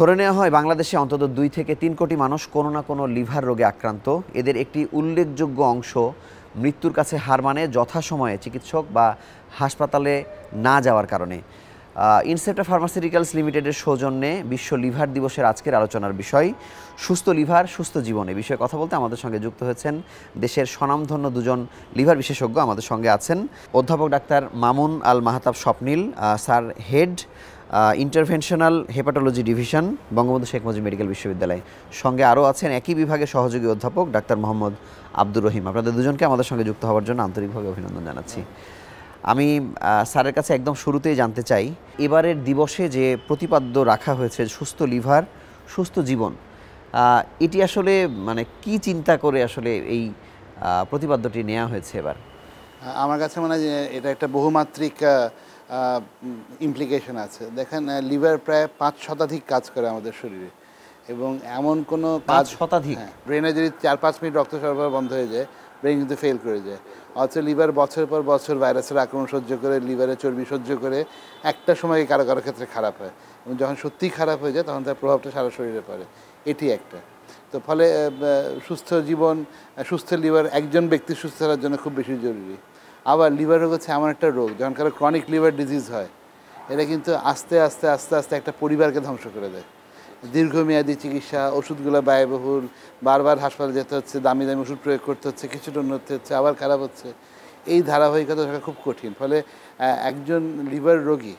ধরে নেওয়া হয় বাংলাদেশে অন্তত 2 থেকে 3 কোটি মানুষ কোনো না কোনো লিভার রোগে আক্রান্ত। এদের একটি উল্লেখযোগ্য অংশ মৃত্যুর কাছে হার মানে যথাসময়ে চিকিৎসক বা হাসপাতালে না যাওয়ার কারণে। ইনসেপ্টা ফার্মাসিউটিক্যালস লিমিটেডের সৌজন্যে বিশ্ব লিভার দিবসের আজকের আলোচনার বিষয় সুস্থ লিভার সুস্থ জীবন। এ বিষয়ে কথা বলতে আমাদের সঙ্গে যুক্ত হয়েছেন দেশের স্বনামধন্য দুজন লিভার বিশেষজ্ঞ। আমাদের সঙ্গে আছেন অধ্যাপক doctor Mamun Al Mahtab Swapnil, sir, head interventional hepatology division, Bangabandhu Sheikh Mujib medical বিশ্ববিদ্যালয়। সঙ্গে আরও আছেন একই বিভাগের সহযোগী অধ্যাপক ডাক্তার মোহাম্মদ আব্দুর রহিম। আপনাদের দুজনকে আমাদের সঙ্গে যুক্ত হওয়ার জন্য আন্তরিকভাবে অভিনন্দন জানাচ্ছি। আমি স্যারের কাছে একদম শুরুতেই জানতে চাই, এবারের দিবসে যে প্রতিপাদ্য রাখা হয়েছে সুস্থ লিভার সুস্থ জীবন, এটি আসলে মানে কি চিন্তা করে আসলে এই প্রতিপাদ্যটি নেওয়া হয়েছে এবার? আমার কাছে মনে হয় যে এটা একটা বহুমাত্রিক ইমপ্লিকেশন আছে। দেখেন, লিভার প্রায় 5 শতাধিক কাজ করে আমাদের শরীরে, এবং এমন কোনো 5 শতাধিক? ব্রেনে যদি 4-5 মিনিট রক্ত সরবরাহ বন্ধ হয়ে যায়, ব্রেন কিন্তু ফেল করে যায়। অথচ লিভার বছর পর বছর ভাইরাসের আক্রমণ সহ্য করে, লিভারের চর্বি সহ্য করে একটা সময় কারো কারো ক্ষেত্রে খারাপ হয়, এবং যখন সত্যিই খারাপ হয়ে যায় তখন তার প্রভাবটা সারা শরীরে পড়ে। এটি একটা। তো ফলে সুস্থ জীবন, সুস্থ লিভার একজন ব্যক্তি সুস্থ থাকার জন্য খুব বেশি জরুরি। আবার লিভার রোগ হচ্ছে এমন একটা রোগ, যখন কারো ক্রনিক লিভার ডিজিজ হয়, এটা কিন্তু আস্তে আস্তে আস্তে আস্তে একটা পরিবারকে ধ্বংস করে দেয়। দীর্ঘমেয়াদী চিকিৎসা, ওষুধগুলো ব্যয়বহুল, বারবার হাসপাতালে যেতে হচ্ছে, দামি দামি ওষুধ প্রয়োগ করতে হচ্ছে, কিছুটা উন্নতি হচ্ছে, আবার খারাপ হচ্ছে, এই ধারাবাহিকতা থাকা খুব কঠিন। ফলে একজন লিভার রোগী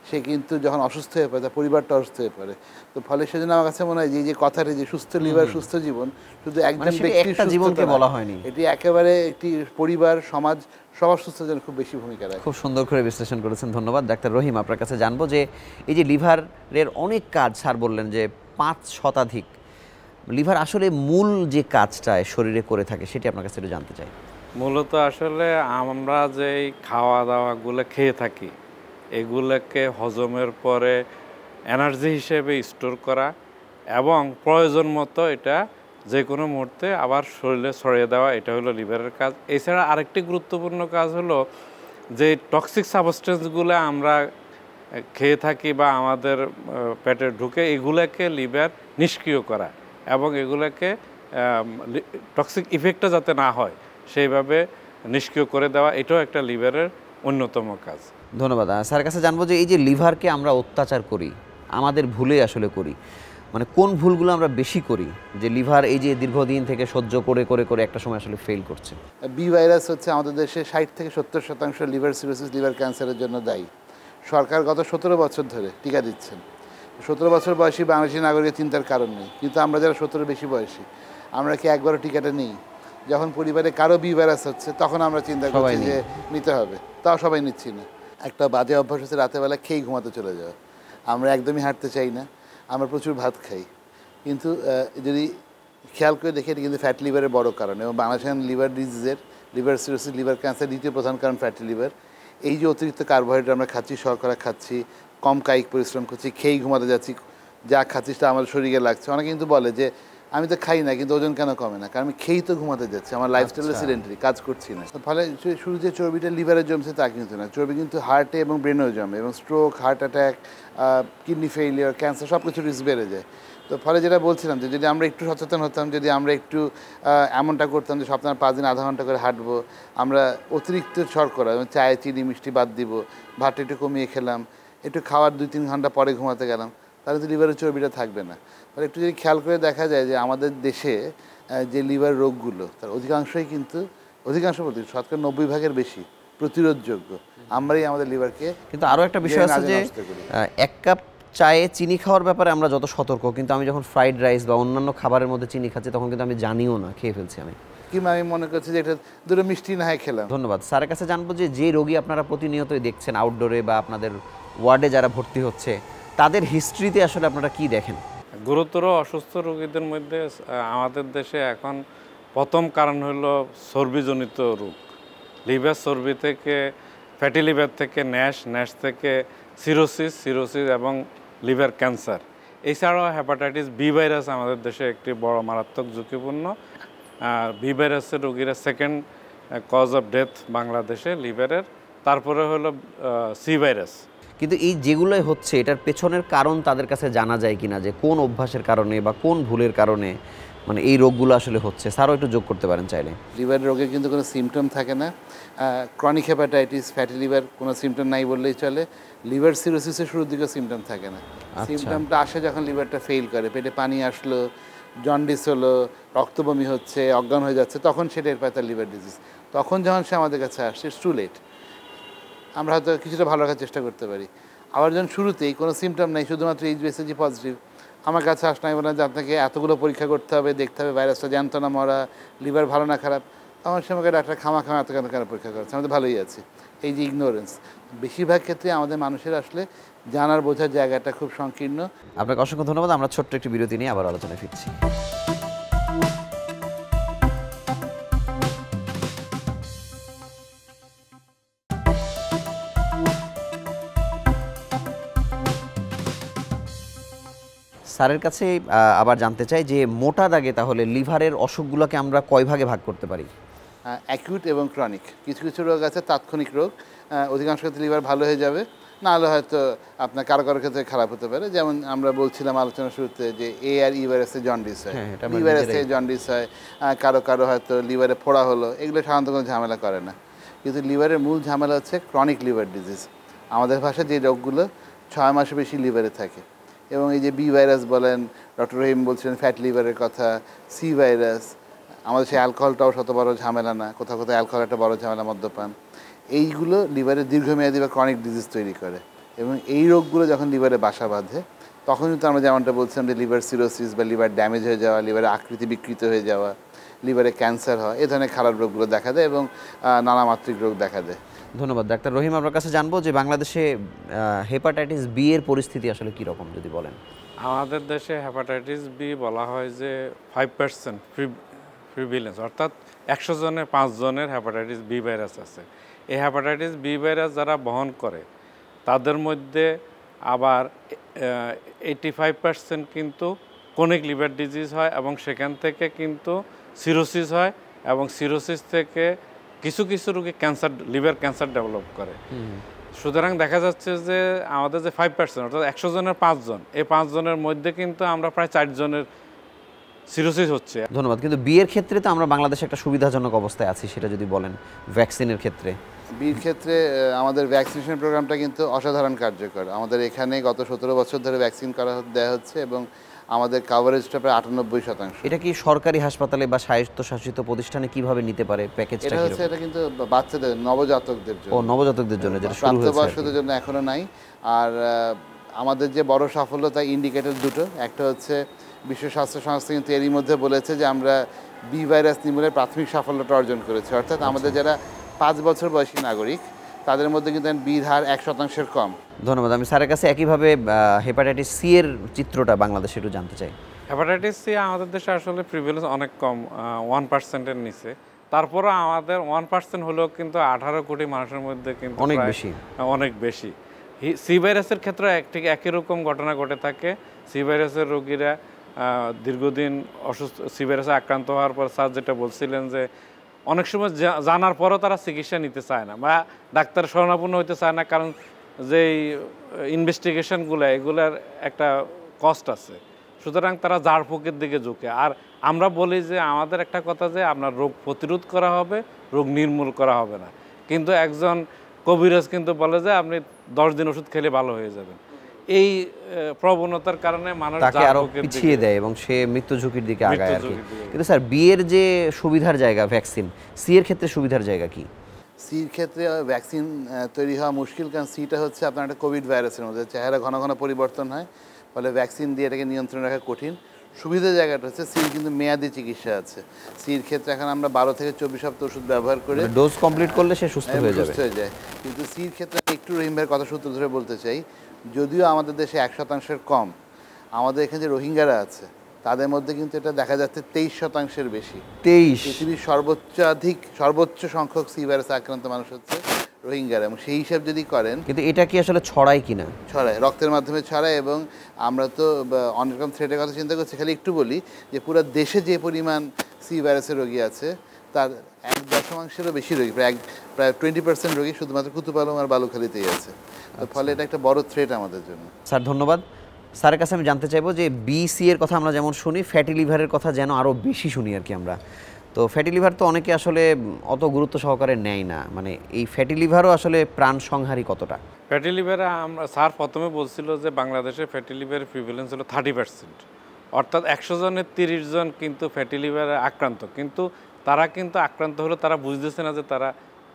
সে কিন্তু যখন অসুস্থ হয়ে পড়ে, তার পরিবারটা অসুস্থ হয়ে পড়ে। তো ফলে সেজন্য আমার কাছে মনে হয় যে কথাটি যে সুস্থ লিভার সুস্থ জীবন, শুধু একজন ব্যক্তির জীবনকে বলা হয়নি, এটি একেবারে একটি পরিবার, সমাজ, সবার সুস্থতার জন্য খুব বেশি ভূমিকা রাখে। খুব সুন্দর করে বিশ্লেষণ করেছেন, ধন্যবাদ। ডাক্তার রহিম, আপনার কাছে জানবো যে এই যে লিভারের অনেক কাজ, স্যার বললেন যে 5 শতাধিক, লিভার আসলে মূল যে কাজটা শরীরে করে থাকে সেটি আপনার কাছে একটু জানতে চাই। মূলত আসলে আমরা যেই খাওয়া দাওয়াগুলো খেয়ে থাকি, এগুলোকে হজমের পরে এনার্জি হিসেবে স্টোর করা এবং প্রয়োজন মতো এটা যে কোনো মুহূর্তে আবার শরীরে ছড়িয়ে দেওয়া, এটা হলো লিভারের কাজ। এছাড়া আরেকটি গুরুত্বপূর্ণ কাজ হলো যে টক্সিক সাবস্টেন্সগুলো আমরা খেয়ে থাকি বা আমাদের পেটে ঢুকে, এগুলোকে লিভার নিষ্ক্রিয় করা এবং এগুলোকে টক্সিক ইফেক্টটা যাতে না হয় সেইভাবে নিষ্ক্রিয় করে দেওয়া, এটাও একটা লিভারের অন্যতম কাজ। ধন্যবাদ। স্যারের কাছে জানবো যে এই যে লিভারকে আমরা অত্যাচার করি, আমাদের ভুলে আসলে করি, মানে কোন ভুলগুলো আমরা বেশি করি যে লিভার এই যে দীর্ঘদিন থেকে সহ্য করে করে করে একটা সময় আসলে ফেল করছে? বি ভাইরাস হচ্ছে আমাদের দেশে 60 থেকে 70% লিভার সিরোসিস, লিভার ক্যান্সারের জন্য দায়ী। সরকার গত 17 বছর ধরে টিকা দিচ্ছেন। 17 বছর বয়সী বাংলাদেশি নাগরিকের চিন্তার কারণ নেই, কিন্তু আমরা যারা 17 বেশি বয়সী, আমরা কি একবারও টিকাটা নিই? যখন পরিবারে কারো বি ভাইরাস হচ্ছে তখন আমরা চিন্তা করছি যে নিতে হবে, তাও সবাই নিচ্ছি না। একটা বাজে অভ্যাস হচ্ছে রাতেরবেলা খেয়েই ঘুমাতে চলে যাওয়া। আমরা একদমই হাঁটতে চাই না, আমরা প্রচুর ভাত খাই, কিন্তু যদি খেয়াল করে দেখি এটা কিন্তু ফ্যাটি লিভারের বড় কারণ। এবং বাংলাদেশের লিভার ডিজিজের, লিভার সিরোসিস, লিভার ক্যান্সার দ্বিতীয় প্রধান কারণ ফ্যাটি লিভার। এই যে অতিরিক্ত কার্বোহাইড্রেট আমরা খাচ্ছি, শর্করা খাচ্ছি, কম কায়িক পরিশ্রম করছি, খেয়েই ঘুমাতে যাচ্ছি, যা খাচ্ছি সেটা আমাদের শরীরে লাগছে। অনেকে কিন্তু বলে যে আমি তো খাই না কিন্তু ওজন কেন কমে না, কারণ আমি খেয়েই তো ঘুমাতে যাচ্ছি, আমার লাইফস্টাইলে সিডেন্টারি, কাজ করছি না। ফলে শুধু যে চর্বিটা লিভারে জমছে তা কিন্তু না, চর্বি কিন্তু হার্টে এবং ব্রেনেও জমে, এবং stroke, heart attack, kidney failure, cancer সব কিছু রিস্ক বেড়ে যায়। তো ফলে যেটা বলছিলাম যে যদি আমরা একটু সচেতন হতাম, যদি আমরা একটু এমনটা করতাম যে সপ্তাহে 5 দিন আধা ঘন্টা করে হাঁটবো, আমরা অতিরিক্ত শর্করা, চায়ে চিনি মিষ্টি বাদ দিব, ভাতটা একটু কমিয়ে খেলাম, একটু খাওয়ার 2-3 ঘন্টা পরে ঘুমাতে গেলাম, তাহলে তো লিভারের চর্বিটা থাকবে না। ফলে একটু যদি খেয়াল করে দেখা যায় যে আমাদের দেশে যে লিভার রোগগুলো তার অধিকাংশই কিন্তু, অধিকাংশ বলতে 90% বেশি প্রতিরোধযোগ্য। আমরাই আমাদের লিভারকে। কিন্তু আরও একটা বিষয় আছে যে 1 কাপ চায়ে চিনি খাওয়ার ব্যাপারে আমরা যত সতর্ক, কিন্তু আমি যখন ফ্রাইড রাইস বা অন্যান্য খাবারের মধ্যে চিনি খাচ্ছি তখন কিন্তু আমি জানিও না, খেয়ে ফেলছি আমি। কিংবা আমি মনে করছি যে এটা দুটো মিষ্টি না হয় খেলাম। ধন্যবাদ। স্যারের কাছে জানবো যে রোগী আপনারা প্রতিনিয়তই দেখছেন আউটডোরে বা আপনাদের ওয়ার্ডে যারা ভর্তি হচ্ছে, তাদের হিস্ট্রিতে আসলে আপনারা কি দেখেন? গুরুতর অসুস্থ রোগীদের মধ্যে আমাদের দেশে এখন প্রথম কারণ হলো চর্বিজনিত রোগ। লিভার চর্বি থেকে, ফ্যাটি লিভার থেকে ন্যাশ, ন্যাশ থেকে সিরোসিস, সিরোসিস এবং লিভার ক্যান্সার। এছাড়াও হেপাটাইটিস বি ভাইরাস আমাদের দেশে একটি বড় মারাত্মক ঝুঁকিপূর্ণ। বি ভাইরাসের রোগীরা সেকেন্ড কজ অফ ডেথ বাংলাদেশে লিভারের, তারপরে হলো সি ভাইরাস। কিন্তু এই যেগুলোই হচ্ছে এটার পেছনের কারণ তাদের কাছে জানা যায় কিনা, যে কোন অভ্যাসের কারণে বা কোন ভুলের কারণে মানে এই রোগগুলো আসলে হচ্ছে? স্যারও একটু যোগ করতে পারেন চাইলে। লিভার রোগের কিন্তু কোনো সিমটম থাকে না। ক্রনিক হেপাটাইটিস, ফ্যাটি লিভার কোনো সিমটম নাই বললেই চলে। লিভার সিরোসিসের শুরুর দিকে সিমটম থাকে না। সিমটমটা আসে যখন লিভারটা ফেল করে, পেটে পানি আসলো, জন্ডিস হলো, রক্তবমি হচ্ছে, অজ্ঞান হয়ে যাচ্ছে, তখন সেটা এর পায় তার লিভার ডিজিজ। তখন যখন সে আমাদের কাছে আসছে, ইটস টু লেট। আমরা হয়তো কিছুটা ভালো রাখার চেষ্টা করতে পারি। আবার যখন শুরুতেই কোনো সিমটম নেই, শুধুমাত্র এইচবিএসজি পজিটিভ, আমার কাছে আসলে আমি বললাম যে আপনাকে এতগুলো পরীক্ষা করতে হবে, দেখতে হবে ভাইরাসটা জানতো না মরা, লিভার ভালো না খারাপ, আমার সে আমাকে ডাক্তার খামা এত কেন পরীক্ষা করছে, আমি তো ভালোই আছি। এই যে ইগনোরেন্স, বেশিরভাগ ক্ষেত্রে আমাদের মানুষের আসলে জানার বোঝার জায়গাটা খুব সংকীর্ণ। আপনাকে অসংখ্য ধন্যবাদ। আমরা ছোট্ট একটি বিরতি নিয়ে আবার আলোচনায় ফিরছি। স্যারের কাছে আবার জানতে চাই যে মোটা দাগে তাহলে লিভারের অসুখগুলোকে আমরা কয় ভাগে ভাগ করতে পারি? অ্যাকিউট এবং ক্রনিক। কিছু কিছু রোগ আছে তাৎক্ষণিক রোগ, অধিকাংশ ক্ষেত্রে লিভার ভালো হয়ে যাবে, না হলে হয়তো আপনার কারো কারো ক্ষেত্রে খারাপ হতে পারে। যেমন আমরা বলছিলাম আলোচনার শুরুতে যে এ আর ই ভাইরাসে জন্ডিস হয়, বি ভাইরাসে জন্ডিস হয়, কারো কারো হয়তো লিভারে ফোড়া হলো, এগুলো সাধারণত কোনো ঝামেলা করে না। কিন্তু লিভারের মূল ঝামেলা হচ্ছে ক্রনিক লিভার ডিজিজ। আমাদের ভাষায় যে রোগগুলো 6 মাসে বেশি লিভারে থাকে, এবং এই যে বি ভাইরাস বলেন, ডক্টর রহিম বলছিলেন ফ্যাট লিভারের কথা, সি ভাইরাস, আমাদের সেই অ্যালকোহলটাও শত বড় ঝামেলা না, কোথাও কোথাও অ্যালকোহল একটা বড় ঝামেলা, মদ্যপান, এইগুলো লিভারে দীর্ঘমেয়াদী বা ক্রনিক ডিজিজ তৈরি করে। এবং এই রোগগুলো যখন লিভারে বাসা বাঁধে, তখন কিন্তু আমরা যেমনটা বলছিলাম যে লিভার সিরোসিস বা লিভার ড্যামেজ হয়ে যাওয়া, লিভারে আকৃতি বিকৃত হয়ে যাওয়া, লিভারে ক্যান্সার হয়, এ ধরনের খারাপ রোগগুলো দেখা দেয় এবং নানামাত্রিক রোগ দেখা দেয়। ধন্যবাদ ডাক্তার রহিম। আপনার কাছে জানবো যে বাংলাদেশে হেপাটাইটিস বি এর পরিস্থিতি আসলে কি রকম যদি বলেন। আমাদের দেশে হেপাটাইটিস বি বলা হয় যে 5% প্রিভিলেন্স, অর্থাৎ 100 জনের 5 জনের হেপাটাইটিস বি ভাইরাস আছে। এই হেপাটাইটিস বি ভাইরাস যারা বহন করে তাদের মধ্যে আবার 85% কিন্তু ক্রনিক লিভার ডিজিজ হয়, এবং সেখান থেকে কিন্তু সিরোসিস হয়, এবং সিরোসিস থেকে কিছু কিছু রোগী ক্যান্সার, লিভার ক্যান্সার ডেভেলপ করে। সুতরাং দেখা যাচ্ছে যে আমাদের যে 5%, অর্থাৎ 100 জনের 5 জন, এই 5 জনের মধ্যে কিন্তু আমরা প্রায় 4 জনের সিরোসিস হচ্ছে। ধন্যবাদ। কিন্তু বি এর ক্ষেত্রে তো আমরা বাংলাদেশে একটা সুবিধাজনক অবস্থায় আছি, সেটা যদি বলেন ভ্যাকসিনের ক্ষেত্রে। বির ক্ষেত্রে আমাদের ভ্যাকসিনেশন প্রোগ্রামটা কিন্তু অসাধারণ কার্যকর। আমাদের এখানে গত 17 বছর ধরে ভ্যাকসিন দেওয়া হচ্ছে, এবং আমাদের কাভারেজটা প্রায় 98%। এটা কি সরকারি হাসপাতালে বা স্বায়ত্তশাসিত প্রতিষ্ঠানে কিভাবে নিতে পারে প্যাকেজটা? এটা কিন্তু বাচ্চাদের, নবজাতকদের জন্য। ও, নবজাতকদের জন্য, যেটা শুরু হয়েছে। প্রাপ্তবয়স্কদের জন্য এখনো নাই। আর আমাদের যে বড় সাফল্য, তাই ইন্ডিকেটর দুটো। একটা হচ্ছে বিশ্ব স্বাস্থ্য সংস্থা কিন্তু এরই মধ্যে বলেছে যে আমরা বি ভাইরাস নির্মূলের প্রাথমিক সাফল্যটা অর্জন করেছি। অর্থাৎ আমাদের যারা 5 বছর বয়সী নাগরিক, তাদের মধ্যে কিন্তু বির হার 1% কম। ধন্যবাদ। আমি স্যারের কাছে একইভাবে হেপাটাইটিস সি এর চিত্রটা বাংলাদেশে একটু জানতে চাই। হেপাটাইটিস সি আমাদের দেশে আসলে প্রিভিলেন্স অনেক কম, 1%-এর নিচে। তারপরে আমাদের 1% হলেও কিন্তু 18 কোটি মানুষের মধ্যে কিন্তু অনেক বেশি, অনেক বেশি। সি ভাইরাসের ক্ষেত্রে ঠিক একই রকম ঘটনা ঘটে থাকে। সি ভাইরাসের রোগীরা দীর্ঘদিন অসুস্থ, সি ভাইরাসে আক্রান্ত হওয়ার পর স্যার যেটা বলছিলেন যে অনেক সময় জানার পরও তারা চিকিৎসা নিতে চায় না বা ডাক্তার শরণাপন্ন হতে চায় না, কারণ যেই ইনভেস্টিগেশনগুলো, এগুলার একটা কস্ট আছে। সুতরাং তারা ঝাড়ফুঁকের দিকে ঝুঁকে। আর আমরা বলি যে আমাদের একটা কথা যে আপনার রোগ প্রতিরোধ করা হবে, রোগ নির্মূল করা হবে না। কিন্তু একজন কবিরাজ কিন্তু বলে যে আপনি 10 দিন ওষুধ খেলে ভালো হয়ে যাবেন। এই প্রবণতার কারণে মানুষ তাকে আরো পিছিয়ে দেয় এবং সে মৃত্যু ঝুঁকির দিকে আগায় আর কি। কিন্তু স্যার বি এর যে সুবিধার জায়গা ভ্যাকসিন, সি এর ক্ষেত্রে সুবিধার জায়গা কি? সির ক্ষেত্রে ভ্যাকসিন তৈরি হওয়া মুশকিল, কারণ সিটা হচ্ছে আপনার একটা কোভিড ভাইরাসের মধ্যে চেহারা ঘন ঘন পরিবর্তন হয়, ফলে ভ্যাকসিন দিয়ে এটাকে নিয়ন্ত্রণে রাখা কঠিন। সুবিধার জায়গাটা হচ্ছে সির কিন্তু মেয়াদি চিকিৎসা আছে। সির ক্ষেত্রে এখন আমরা 12 থেকে 24 সপ্তাহ ওষুধ ব্যবহার করে ডোজ কমপ্লিট করলে সে সুস্থ হয়ে যায়। কিন্তু সির ক্ষেত্রে একটু রহিম ভাইয়ের কথা সূত্র ধরে বলতে চাই, যদিও আমাদের দেশে 1%-এর কম, আমাদের এখানে যে রোহিঙ্গারা আছে তাদের মধ্যে কিন্তু এটা দেখা যাচ্ছে 23%-এর বেশি। 23 পৃথিবীর সর্বোচ্চ সংখ্যক সি ভাইরাসে আক্রান্ত মানুষ হচ্ছে রোহিঙ্গারা, এবং সেই হিসাব যদি করেন, কিন্তু এটা কি আসলে ছড়ায় কিনা? ছড়ায়, রক্তের মাধ্যমে ছড়ায়। এবং আমরা তো অনেক রকম থ্রেটের কথা চিন্তা করছি। খালি একটু বলি যে পুরো দেশে যে পরিমাণ সি ভাইরাসের রোগী আছে, তার 1/10-এরও বেশি রোগী, প্রায় 20% রোগী শুধুমাত্র কুতুপালং আর বালুখালীতেই আছে। তো ফলে এটা একটা বড় থ্রেট আমাদের জন্য। স্যার ধন্যবাদ। স্যারের কাছে আমি জানতে চাইবো যে বিসি এর কথা আমরা যেমন শুনি, ফ্যাটি লিভারের কথা যেন আরও বেশি শুনি আর কি আমরা। তো ফ্যাটি লিভার তো অনেকে আসলে অত গুরুত্ব সহকারে নেয় না, মানে এই ফ্যাটি লিভারও আসলে প্রাণ সংহারী কতটা? ফ্যাটি লিভারে আমরা স্যার প্রথমে বলছিল যে বাংলাদেশে ফ্যাটি লিভারের প্রিভ্যালেন্স হলো 30%, অর্থাৎ 100 জনের 30 জন কিন্তু ফ্যাটি লিভারে আক্রান্ত। কিন্তু তারা কিন্তু আক্রান্ত হলে তারা বুঝতেছে না যে তারা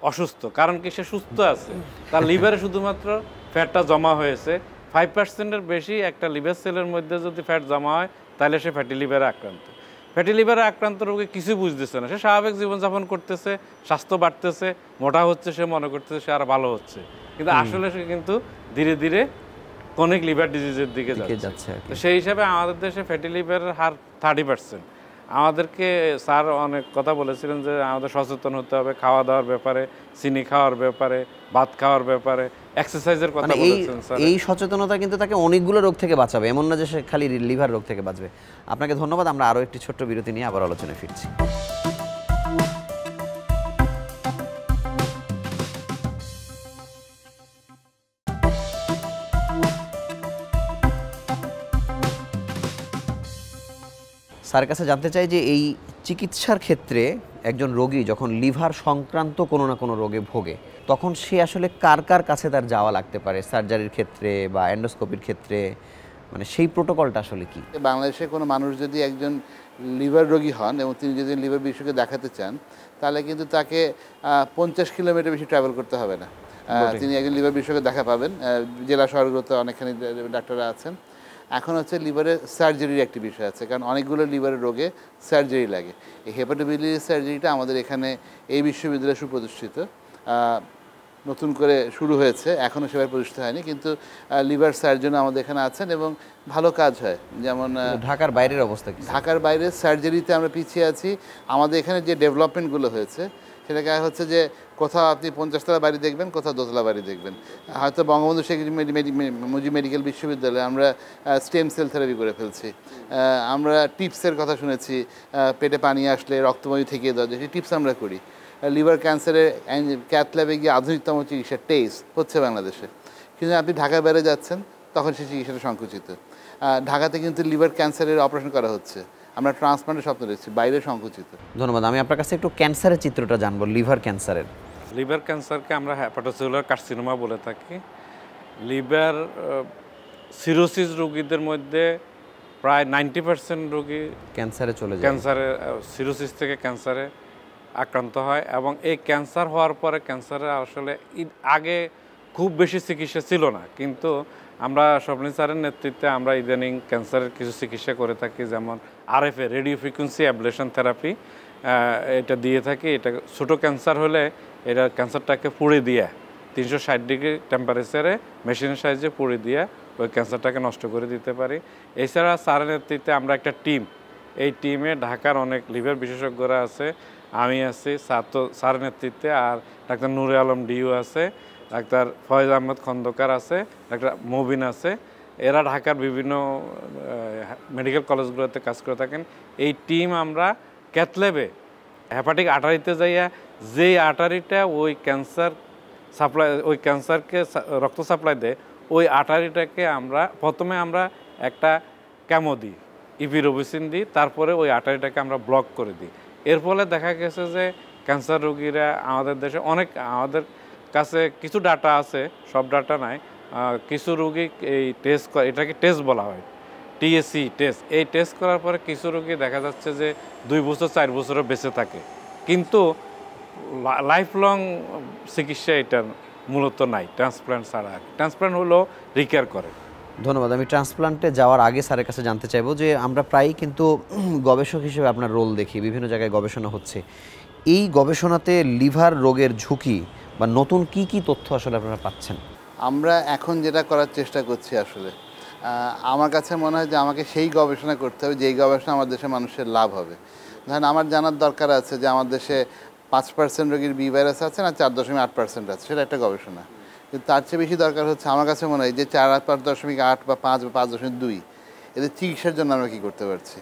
অসুস্থ, কারণ কি সে সুস্থ আছে, তার লিভারে শুধুমাত্র ফ্যাটটা জমা হয়েছে। 5%-এর বেশি একটা লিভার সেলের মধ্যে যদি ফ্যাট জমা হয় তাহলে সে ফ্যাটি লিভারে আক্রান্ত। ফ্যাটি লিভারে আক্রান্ত রোগী কিছুই বুঝতেছে না, সে স্বাভাবিক জীবনযাপন করতেছে, স্বাস্থ্য বাড়তেছে, মোটা হচ্ছে, সে মনে করতেছে সে আর ভালো হচ্ছে, কিন্তু আসলে সে কিন্তু ধীরে ধীরে ক্রনিক লিভার ডিজিজের দিকে যাচ্ছে। তো সেই হিসাবে আমাদের দেশে ফ্যাটি লিভারের হার 30%। আমাদেরকে স্যার অনেক কথা বলেছিলেন যে আমাদের সচেতন হতে হবে খাওয়া দাওয়ার ব্যাপারে, চিনি খাওয়ার ব্যাপারে, ভাত খাওয়ার ব্যাপারে, এক্সারসাইজের কথা বলেছেন স্যার। এই সচেতনতা কিন্তু তাকে অনেকগুলো রোগ থেকে বাঁচাবে, এমন না যে সে খালি লিভার রোগ থেকে বাঁচবে। আপনাকে ধন্যবাদ। আমরা আরও একটি ছোট্ট বিরতি নিয়ে আবার আলোচনায় ফিরছি। স্যারের কাছে জানতে চাই যে এই চিকিৎসার ক্ষেত্রে একজন রোগী যখন লিভার সংক্রান্ত কোনো না কোনো রোগে ভোগে, তখন সে আসলে কার কার কাছে তার যাওয়া লাগতে পারে সার্জারির ক্ষেত্রে বা এন্ডোস্কোপির ক্ষেত্রে, মানে সেই প্রোটোকলটা আসলে কি? বাংলাদেশে কোনো মানুষ যদি একজন লিভার রোগী হন এবং তিনি যদি লিভার বিশেষজ্ঞ দেখাতে চান, তাহলে কিন্তু তাকে 50 কিলোমিটার বেশি ট্রাভেল করতে হবে না। তিনি একজন লিভার বিশেষজ্ঞ দেখা পাবেন। জেলা শহরগুলোতে অনেকখানি ডাক্তাররা আছেন। এখন হচ্ছে লিভারের সার্জারির একটি বিষয় আছে, কারণ অনেকগুলো লিভারের রোগে সার্জারি লাগে। এই হেপাটোবিলিয়ারি সার্জারিটা আমাদের এখানে এই বিশ্ববিদ্যালয়ে সুপ্রতিষ্ঠিত, নতুন করে শুরু হয়েছে, এখনও সেভাবে প্রতিষ্ঠিত হয়নি, কিন্তু লিভার সার্জন আমাদের এখানে আছেন এবং ভালো কাজ হয়। যেমন ঢাকার বাইরের অবস্থা কি? ঢাকার বাইরের সার্জারিতে আমরা পিছিয়ে আছি। আমাদের এখানে যে ডেভেলপমেন্টগুলো হয়েছে সেটাকে হচ্ছে যে কোথাও আপনি 50তলা বাড়ি দেখবেন, কোথাও 2তলা বাড়ি দেখবেন। হয়তো বঙ্গবন্ধু শেখ মুজিব মেডিকেল বিশ্ববিদ্যালয়ে আমরা স্টেম সেল থেরাপি করে ফেলছি। আমরা টিপসের কথা শুনেছি, পেটে পানি আসলে রক্তবায়ু থেকে দেওয়া যায়, সেই টিপস আমরা করি। লিভার ক্যান্সারের ক্যাথ ল্যাবে গিয়ে আধুনিকতম চিকিৎসা টেস্ট হচ্ছে বাংলাদেশে, কিন্তু আপনি ঢাকার বাইরে যাচ্ছেন তখন সেই চিকিৎসাটা সংকুচিত। ঢাকাতে কিন্তু লিভার ক্যান্সারের অপারেশন করা হচ্ছে, আমরা ট্রান্সপ্লান্টের স্বপ্ন দেখছি, বাইরে সংকুচিত। ধন্যবাদ। আমি আপনার কাছে একটু ক্যান্সারের চিত্রটা জানবো, লিভার ক্যান্সারের। লিভার ক্যান্সারকে আমরা হেপাটোসেলুলার কার্সিনোমা বলে থাকি। লিভার সিরোসিস রোগীদের মধ্যে প্রায় 90% রোগী ক্যান্সারে চলে যায়, ক্যান্সারে সিরোসিস থেকে ক্যান্সারে আক্রান্ত হয়। এবং এই ক্যান্সার হওয়ার পরে ক্যান্সারে আসলে আগে খুব বেশি চিকিৎসা ছিল না, কিন্তু আমরা স্বপ্নিল স্যারের নেতৃত্বে আমরা ইদানিং ক্যান্সারের কিছু চিকিৎসা করে থাকি, যেমন RFA, radio frequency ablation therapy, এটা দিয়ে থাকি। এটা ছোটো ক্যান্সার হলে এটা ক্যান্সারটাকে পুড়ে দিয়ে 360 ডিগ্রি টেম্পারেচারে মেশিনের সাহায্যে পুড়ে দিয়ে ওই ক্যান্সারটাকে নষ্ট করে দিতে পারি। এছাড়া স্যারের নেতৃত্বে আমরা একটা টিম, এই টিমে ঢাকার অনেক লিভার বিশেষজ্ঞরা আছে, আমি আছি, স্যারের নেতৃত্বে, আর ডাক্তার নুরে আলম ডিউ আছে, ডাক্তার ফয়েজ আহমদ খন্দকার আছে, ডাক্তার মুবিন আছে। এরা ঢাকার বিভিন্ন মেডিকেল কলেজগুলোতে কাজ করে থাকেন। এই টিম আমরা ক্যাথল্যাবে হেপাটিক আর্টারিতে যাইয়া, যেই আর্টারিটা ওই ক্যান্সার সাপ্লাই, ওই ক্যান্সারকে রক্ত সাপ্লাই দেয়, ওই আর্টারিটাকে আমরা প্রথমে আমরা একটা ক্যামো দিই, ইপিরোবিসিন দিই, তারপরে ওই আর্টারিটাকে আমরা ব্লক করে দিই। এর ফলে দেখা গেছে যে ক্যান্সার রোগীরা আমাদের দেশে অনেক, আমাদের কাছে কিছু ডাটা আছে, সব ডাটা নাই, কিছু রোগী এই টেস্ট করে, এটাকে টেস্ট বলা হয়, টিএসসি টেস্ট। এই টেস্ট করার পরে কিছু রোগী দেখা যাচ্ছে যে 2 বছর 4 বছরও বেঁচে থাকে, কিন্তু লাইফ লং চিকিৎসা এটা মূলত নাই, ট্রান্সপ্লান্ট ছাড়া। ট্রান্সপ্লান্ট হলো রিকেয়ার করে। ধন্যবাদ। আমি ট্রান্সপ্লান্টে যাওয়ার আগে স্যারের কাছে জানতে চাইবো যে আমরা প্রায়ই কিন্তু গবেষক হিসেবে আপনার রোল দেখি, বিভিন্ন জায়গায় গবেষণা হচ্ছে, এই গবেষণাতে লিভার রোগের ঝুঁকি বা নতুন কি কি তথ্য আসলে আপনারা পাচ্ছেন? আমরা এখন যেটা করার চেষ্টা করছি আসলে, আমার কাছে মনে হয় যে আমাকে সেই গবেষণা করতে হবে যেই গবেষণা আমার দেশের মানুষের লাভ হবে। ধরেন আমার জানার দরকার আছে যে আমার দেশে 5% রোগীর বি ভাইরাস আছে না 4.8% আছে, সেটা একটা গবেষণা। কিন্তু তার চেয়ে বেশি দরকার হচ্ছে আমার কাছে মনে হয় যে 4.8 বা 5 বা 5.2 এদের চিকিৎসার জন্য আমরা কী করতে পারছি,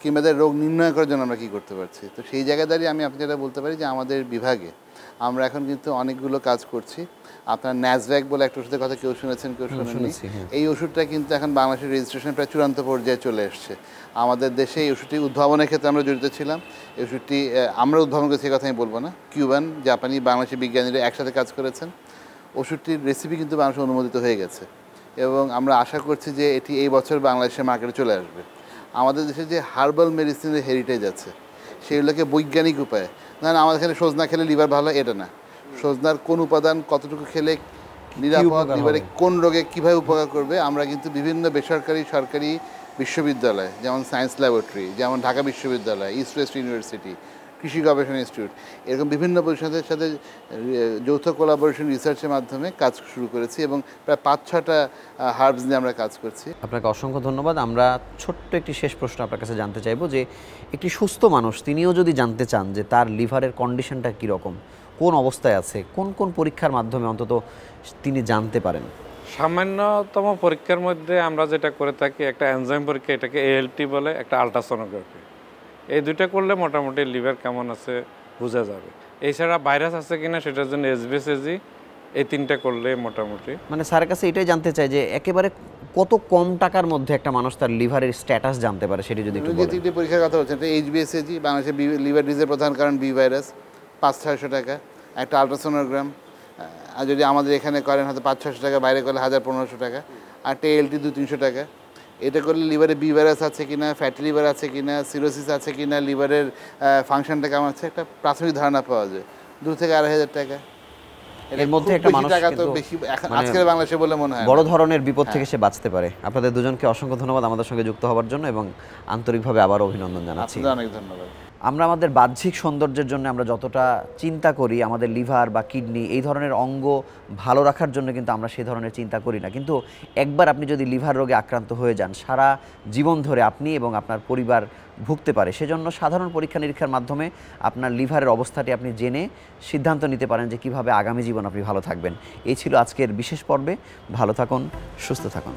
কিংবা এদের রোগ নির্ণয় করার জন্য আমরা কী করতে পারছি। তো সেই জায়গায় দাঁড়িয়ে আমি আপনি যেটা বলতে পারি যে আমাদের বিভাগে আমরা এখন কিন্তু অনেকগুলো কাজ করছি। আপনার ন্যাসভ্যাক বলে একটা ওষুধের কথা কেউ শুনেছেন, কেউ শুনেননি। এই ওষুধটা কিন্তু এখন বাংলাদেশের রেজিস্ট্রেশন প্রায় চূড়ান্ত পর্যায়ে চলে এসছে। আমাদের দেশে এই ওষুধটি উদ্ভাবনের ক্ষেত্রে আমরা জড়িত ছিলাম। এই ওষুধটি আমরা উদ্ভাবন করেছি, কথা আমি বলবো না, কিউবান, জাপানি, বাংলাদেশি বিজ্ঞানীরা একসাথে কাজ করেছেন। ওষুধটির রেসিপি কিন্তু বাংলাদেশে অনুমোদিত হয়ে গেছে এবং আমরা আশা করছি যে এটি এই বছর বাংলাদেশের মার্কেটে চলে আসবে। আমাদের দেশে যে হার্বাল মেডিসিনের হেরিটেজ আছে সেগুলোকে বৈজ্ঞানিক উপায়ে, না আমাদের এখানে সজনা খেলে লিভার ভালো, এটা না, সজনার কোন উপাদান কতটুকু খেলে নিরাপদ, লিভারে কোন রোগে কীভাবে উপকার করবে, আমরা কিন্তু বিভিন্ন বেসরকারি সরকারি বিশ্ববিদ্যালয় যেমন সায়েন্স ল্যাবরেটরি, যেমন ঢাকা বিশ্ববিদ্যালয়, ইস্ট ওয়েস্ট ইউনিভার্সিটি, কৃষি গবেষণা ইনস্টিটিউট, এরকম বিভিন্ন প্রতিষ্ঠানের সাথে যৌথ কোলাবোরেশন রিসার্চের মাধ্যমে কাজ শুরু করেছি এবং প্রায় 5-6টা হার্বস নিয়ে আমরা কাজ করছি। আপনাকে অসংখ্য ধন্যবাদ। আমরা ছোট্ট একটি শেষ প্রশ্ন আপনার কাছে জানতে চাইবো যে একটি সুস্থ মানুষ তিনিও যদি জানতে চান যে তার লিভারের কন্ডিশনটা কীরকম, কোন অবস্থায় আছে, কোন কোন পরীক্ষার মাধ্যমে অন্তত তিনি জানতে পারেন? সামান্যতম পরীক্ষার মধ্যে আমরা যেটা করে থাকি, একটা এনজাইম পরীক্ষা, এটাকে ALT বলে, একটা আলট্রাসোনোগ্রাফি, এই দুইটা করলে মোটামুটি লিভার কেমন আছে বোঝা যাবে। এছাড়া ভাইরাস আছে কিনা সেটার জন্য SBSAG, এই 3টা করলে মোটামুটি। মানে স্যারের কাছে এটাই জানতে চাই যে একেবারে কত কম টাকার মধ্যে একটা মানুষ তার লিভারের স্ট্যাটাস জানতে পারে, সেটি যদি একটু বলেন। 3টি পরীক্ষার কথা বলছেন, একটা HBSAG, বাংলাদেশের লিভার ডিজিজের প্রধান কারণ বি ভাইরাস, 500-600 টাকা। একটা আলট্রাসোনোগ্রাম, আর যদি আমাদের এখানে করেন হয়তো 500-600 টাকা, বাইরে করলে 1000-1500 টাকা। আর একটা ALT 200-300 টাকা। এটা করলে লিভারে বি ভাইরাস আছে কিনা, ফ্যাটি লিভার আছে কিনা, সিরোসিস আছে কিনা, লিভারের ফাংশনটা কেমন আছে, একটা প্রাথমিক ধারণা পাওয়া যায়। 2 থেকে 2,500 টাকা। এর মধ্যে একটা মানুষ কিন্তু বেশি আজকের বাংলাদেশে বলে মনে হয় বড় ধরনের বিপদ থেকে সে বাঁচতে পারে। আপনাদের দুজনকে অসংখ্য ধন্যবাদ আমাদের সঙ্গে যুক্ত হওয়ার জন্য এবং আন্তরিকভাবে আবার অভিনন্দন জানাচ্ছি। অনেক ধন্যবাদ। আমরা আমাদের বাহ্যিক সৌন্দর্যের জন্য আমরা যতটা চিন্তা করি, আমাদের লিভার বা কিডনি এই ধরনের অঙ্গ ভালো রাখার জন্য কিন্তু আমরা সেই ধরনের চিন্তা করি না। কিন্তু একবার আপনি যদি লিভার রোগে আক্রান্ত হয়ে যান, সারা জীবন ধরে আপনি এবং আপনার পরিবার ভুগতে পারে। সেজন্য সাধারণ পরীক্ষা নিরীক্ষার মাধ্যমে আপনার লিভারের অবস্থাটি আপনি জেনে সিদ্ধান্ত নিতে পারেন যে কিভাবে আগামী জীবন আপনি ভালো থাকবেন। এই ছিল আজকের বিশেষ পর্বে। ভালো থাকুন, সুস্থ থাকুন।